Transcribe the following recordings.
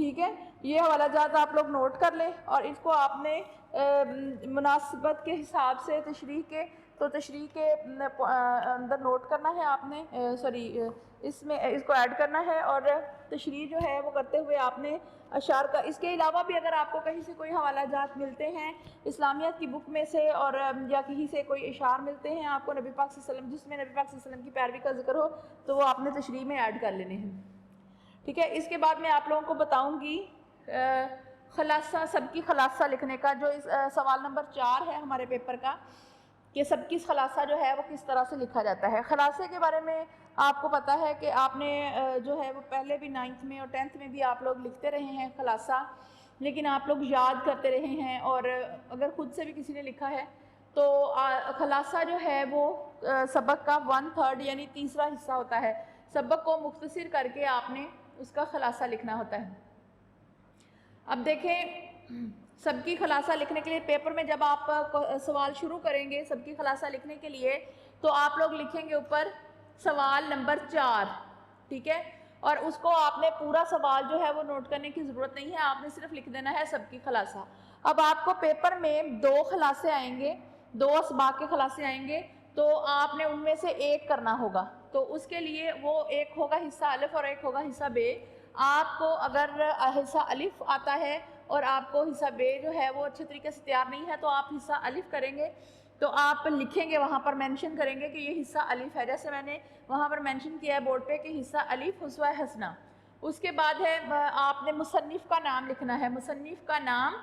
ٹھیک ہے، یہ حوالہ جات آپ لوگ نوٹ کر لیں اور اس کو آپ نے مناسبت کے حساب سے تشریح کے اندر نوٹ کرنا ہے آپ نے، اس میں اس کو ایڈ کرنا ہے، اور تشریح جو ہے وہ کرتے ہوئے آپ نے اشعار کا، اس کے علاوہ بھی اگر آپ کو کہیں سے کوئی حوالہ جات ملتے ہیں اسلامیات کی بک میں سے، اور یا کہیں سے کوئی اشعار ملتے ہیں آپ کو نبی پاک صلی اللہ علیہ وسلم، جس میں نبی پاک صلی اللہ علیہ وسلم کی پیروی کا ذکر ہو، تو وہ آپ نے تشریح میں ایڈ کر لینے ہیں، ٹھیک ہے۔ اس کے بعد میں آپ لوگوں کو بتاؤں گی خلاصہ، سب کی خلاصہ لکھنے کا، جو سوال نمبر 4 ہے ہمارے پیپر کا، کہ سب کی خلاصہ جو ہے وہ کس طرح سے لکھا جاتا ہے۔ خلاصے کے بارے میں آپ کو پتہ ہے کہ آپ نے جو ہے وہ پہلے بھی 9th میں اور 10th میں بھی آپ لوگ لکھتے رہے ہیں خلاصہ، لیکن آپ لوگ یاد کرتے رہے ہیں، اور اگر خود سے بھی کسی نے لکھا ہے تو خلاصہ جو ہے وہ سبق کا 1/3 یعنی تیسرا حصہ ہوتا ہے، سبق کو مختصر کر کے آپ نے اس کا خلاصہ لکھنا ہوتا ہے۔ اب دیکھیں، سب کی خلاصہ لکھنے کے لیے پیپر میں جب آپ سوال شروع کریں گے سب کی خلاصہ لکھنے کے لیے، تو آپ لوگ لکھیں گے اوپر سوال نمبر 4، ٹھیک ہے، اور اس کو آپ نے پورا سوال جو ہے وہ نوٹ کرنے کی ضرورت نہیں ہے، آپ نے صرف لکھ دینا ہے سب کی خلاصہ۔ اب آپ کو پیپر میں 2 خلاصے آئیں گے، 2 اسباق کے خلاصے آئیں گے، تو آپ نے ان میں سے ایک کرنا ہوگا، تو اس کے لیے وہ ایک ہوگا حصہ الف اور ایک ہوگا حصہ بے۔ آپ کو اگر حصہ الف آتا ہے اور آپ کو حصہ بے جو ہے وہ اچھے طریقے سے تیار نہیں ہے، تو آپ حصہ الف کریں گے، تو آپ لکھیں گے، وہاں پر مینشن کریں گے کہ یہ حصہ الف ہے، جیسے میں نے وہاں پر مینشن کیا ہے بورڈ پہ کہ حصہ الف اسوہ حسنہ۔ اس کے بعد ہے آپ نے مصنف کا نام لکھنا ہے، مصنف کا نام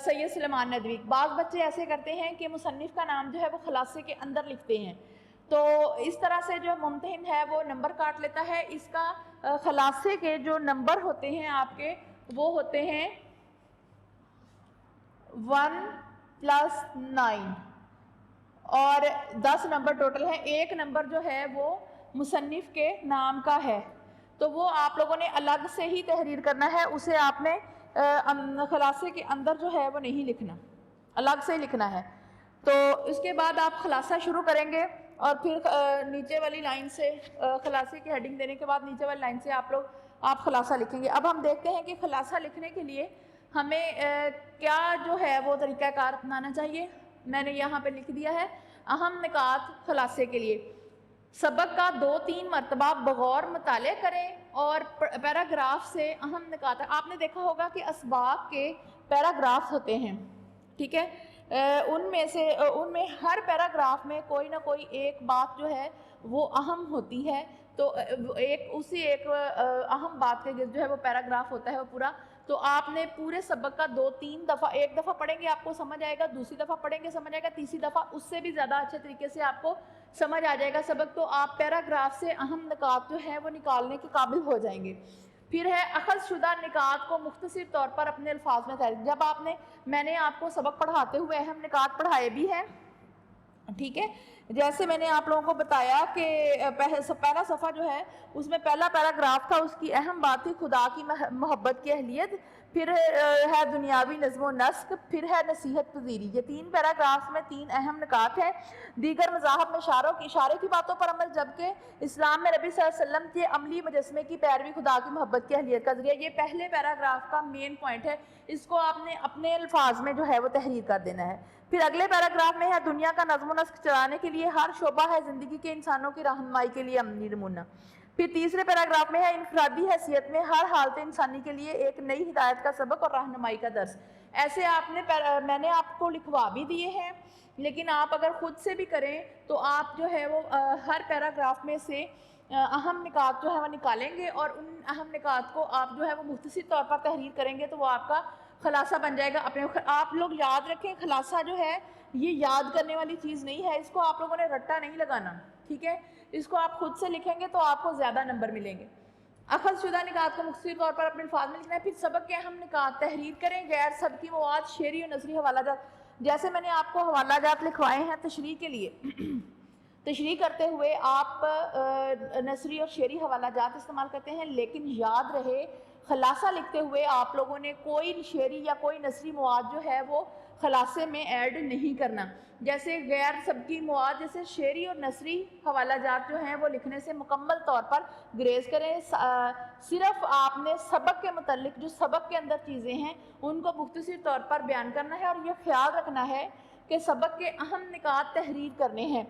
سید سلیمان ندوی۔ بعض بچے ایسے کرتے ہیں کہ مصنف کا نام جو ہے وہ خلاصے کے اندر لکھتے ہیں، تو اس طرح سے جو ممتحن ہے وہ نمبر کاٹ لیتا ہے۔ اس کا خلاصے کے جو نمبر ہوتے ہیں آپ کے، وہ ہوتے ہیں 1+9 اور 10 نمبر ٹوٹل ہے، ایک نمبر جو ہے وہ مصنف کے نام کا ہے، تو وہ آپ لوگوں نے الگ سے ہی تحریر کرنا ہے، اسے آپ نے خلاصے کے اندر جو ہے وہ نہیں لکھنا، الگ سے ہی لکھنا ہے۔ تو اس کے بعد آپ خلاصہ شروع کریں گے، اور پھر نیچے والی لائن سے خلاصے کی ہیڈنگ دینے کے بعد نیچے والی لائن سے آپ خلاصہ لکھیں گے۔ اب ہم دیکھتے ہیں کہ خلاصہ لکھنے کے لیے ہمیں کیا جو ہے وہ طریقہ کار اپنانا چاہیے۔ میں نے یہاں پہ لکھ دیا ہے اہم نکات خلاصے کے لیے۔ سبق کا 2-3 مرتبہ بغور مطالعہ کریں اور پیراگراف سے اہم نکات، آپ نے دیکھا ہوگا کہ اسباق کے پیراگراف ہوتے ہیں، ٹھیک ہے، ان میں ہر پیراگراف میں کوئی نہ کوئی ایک بات جو ہے وہ اہم ہوتی ہے، تو ایک اہم بات کے جو ہے وہ پیراگراف ہوتا ہے وہ پورا، تو آپ نے پورے سبق کا 2-3 دفعہ، ایک دفعہ پڑھیں گے آپ کو سمجھ آئے گا، دوسری دفعہ پڑھیں گے سمجھ آئے گا، تیسری دفعہ اس سے بھی زیادہ اچھے طریقے سے آپ کو سمجھ آ جائے گا سبق، تو آپ پیراگراف سے اہم نکات جو ہے وہ نکالنے کے قابل ہو جائیں گے۔ پھر ہے اخذ شدہ نکات کو مختصر طور پر اپنے الفاظ میں تحریر۔ جب میں نے آپ کو سبق پڑھاتے ہوئے اہم نکات پڑھائے بھی ہیں، ٹھیک ہے، جیسے میں نے آپ لوگوں کو بتایا کہ پہلا صفحہ جو ہے اس میں پہلا پیراگراف تھا، اس کی اہم بات تھی خدا کی محبت کی اہلیت، پھر ہے دنیاوی نظم و نسق، پھر ہے نصیحت پذیری۔ یہ 3 پیراگراف میں 3 اہم نکات ہیں۔ دیگر مذاہب میں اشارے کی باتوں پر عمل، جبکہ اسلام میں نبی صلی اللہ علیہ وسلم کے عملی مجسمے کی پیروی خدا کی محبت کی اہلیت کا ذریعہ۔ یہ پہلے پیراگراف کا مین پوائنٹ ہے، اس کو آپ نے اپنے الفاظ میں جو ہے وہ تحریر کر دینا ہے۔ پھر اگلے پیراگراف میں ہے دنیا کا نظم و نسق چلانے کے لیے ہر شعبہ ہے زندگی کے انسانوں کی رہنمائی کے لیے عملی نمونہ۔ پھر تیسرے پیراگراف میں ہے انفرادی حیثیت میں ہر حالت انسانی کے لیے ایک نئی ہدایت کا سبق اور رہنمائی کا درس۔ ایسے میں نے آپ کو لکھوا بھی دیے ہیں، لیکن آپ اگر خود سے بھی کریں تو آپ جو ہے وہ ہر پیراگراف میں سے اہم نکات جو ہے وہ نکالیں گے، اور ان اہم نکات کو آپ جو ہے وہ مختصر طور پر تحریر کریں گے، تو وہ آپ کا خلاصہ بن جائے گا۔ آپ لوگ یاد رکھیں، خلاصہ جو ہے یہ یاد کرنے والی چیز نہیں ہے، اس کو آپ لوگوں نے رٹا نہیں لگانا، ٹھیک ہے، اس کو آپ خود سے لکھیں گے تو آپ کو زیادہ نمبر ملیں گے۔ اخذ شدہ نکات کو مختصر طور پر اپنے الفاظ میں لکھنا ہے۔ پھر سبق کے اہم نکات تحریر کریں، غیر سبقی مواد، شعری اور نثری حوالہ جات۔ جیسے میں نے آپ کو حوالہ جات لکھوائے ہیں تشریح کے لیے، تشریح کرتے ہوئے آپ نثری اور شعری حوالہ جات استعمال کرتے ہیں، لیکن یاد رہے خلاصہ لکھتے ہوئے آپ لوگوں نے کوئی شعری یا کوئی نثری مواد جو ہے وہ خلاصے میں ایڈ نہیں کرنا. جیسے غیر سبقی مواد جیسے شعری اور نثری حوالہ جات جو ہیں وہ لکھنے سے مکمل طور پر گریز کریں. صرف آپ نے سبق کے متعلق جو سبق کے اندر چیزیں ہیں ان کو مختصر طور پر بیان کرنا ہے، اور یہ خیال رکھنا ہے کہ سبق کے اہم نکات تحریر کرنے ہیں.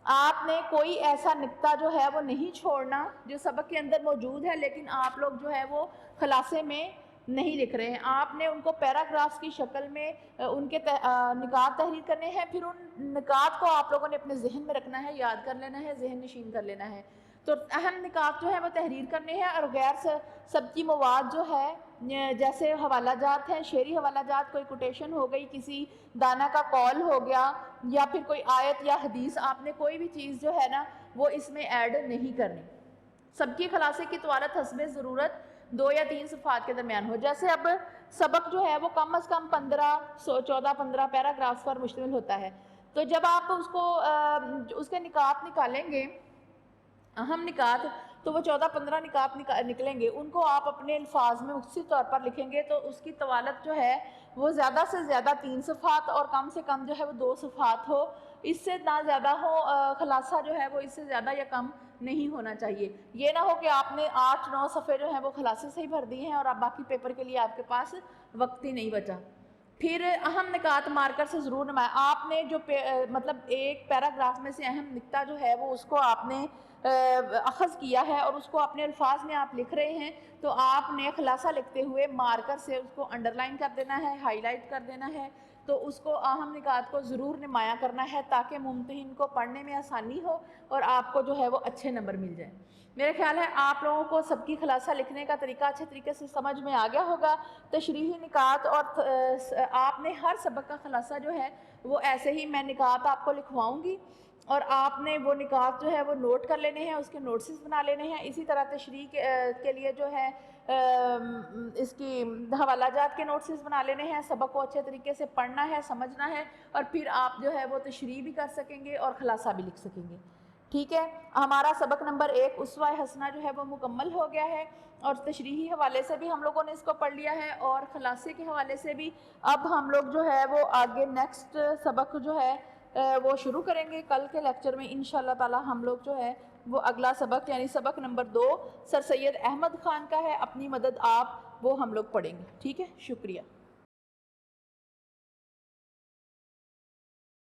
آپ نے کوئی ایسا نکتہ جو ہے وہ نہیں چھوڑنا جو سبق کے اندر موجود ہے لیکن آپ لوگ جو ہے وہ خلاصے میں نہیں لکھ رہے ہیں. آپ نے ان کو پیراگرافس کی شکل میں ان کے نکات تحریر کرنے ہیں. پھر ان نکات کو آپ لوگوں نے اپنے ذہن میں رکھنا ہے، یاد کر لینا ہے، ذہن نشین کر لینا ہے. تو اہم نکات جو ہے وہ تحریر کرنے ہیں. اور غیر سبقی مواد جو ہے جیسے حوالہ جات ہیں، شعری حوالہ جات، کوئی کوٹیشن ہو گئی، کسی دانا کا قول ہو گیا، یا پھر کوئی آیت یا حدیث، آپ نے کوئی بھی چیز جو ہے نا وہ اس میں ایڈ نہیں کرنی. سبقی خلاصے کی طوالت حسب ضرورت 2 یا 3 صفحات کے درمیان ہو. جیسے اب سبق جو ہے وہ کم از کم 14-15 پیراگرافز پر مشتمل ہوتا ہے. تو جب آپ اس کے نکات نکالیں گے، اہم نکات، تو وہ 14-15 نکات نکلیں گے. ان کو آپ اپنے الفاظ میں مختصر طور پر لکھیں گے تو اس کی طوالت جو ہے وہ زیادہ سے زیادہ 3 صفحات اور کم سے کم جو ہے وہ 2 صفحات ہو. اس سے نہ زیادہ ہو، خلاصہ جو ہے وہ اس سے زیادہ یا کم نہیں ہونا چاہیے. یہ نہ ہو کہ آپ نے 8-9 صفحے جو ہیں وہ خلاصے سے ہی بھر دیے ہیں اور اب باقی پیپر کے لیے آپ کے پاس وقت ہی نہیں بچا. پھر اہم نکات مارکر سے ضرور نمائیں. آپ نے جو مطلب ایک پیراگراف میں سے اہم نکتہ جو ہے وہ اس کو آپ نے اخذ کیا ہے اور اس کو اپنے الفاظ میں آپ لکھ رہے ہیں تو آپ نے خلاصہ لکھتے ہوئے مارکر سے اس کو انڈرلائن کر دینا ہے، ہائی لائٹ کر دینا ہے. تو اس کو اہم نکات کو ضرور نمایاں کرنا ہے تاکہ ممتحن کو پڑھنے میں آسانی ہو اور آپ کو جو ہے وہ اچھے نمبر مل جائیں. میرا خیال ہے آپ لوگوں کو سبقی خلاصہ لکھنے کا طریقہ اچھے طریقے سے سمجھ میں آ گیا ہوگا. تشریحی نکات اور آپ نے ہر سبق کا خلاصہ جو ہے وہ ایسے ہی میں نکات آپ کو لکھواؤں گی اور آپ نے وہ نکات جو ہے وہ نوٹ کر لینے ہیں، اس کے نوٹسز بنا لینے ہیں. اسی طرح تشریح کے لیے جو ہے اس کی حوالہ جات کے نوٹسز بنا لینے ہیں. سبق کو اچھے طریقے سے پڑھنا ہے، سمجھنا ہے اور پھر آپ جو ہے وہ تشریح بھی کر سکیں گے اور خلاصہ بھی لکھ سکیں گے. ٹھیک ہے، ہمارا سبق نمبر 1 اسوہ حسنہ جو ہے وہ مکمل ہو گیا ہے اور تشریحی حوالے سے بھی ہم لوگوں نے اس کو پڑھ لیا ہے اور خلاصے کے حوالے سے بھی. اب ہم لوگ جو ہے وہ آگے نیکسٹ سبق جو ہے وہ شروع کریں گے. کل کے لیکچر میں انشاءاللہ تعالی ہم لوگ جو ہے وہ اگلا سبق یعنی سبق نمبر 2 سر سید احمد خان کا ہے، اپنی مدد آپ، وہ ہم لوگ پڑھیں گے. ٹھیک ہے، شکریہ.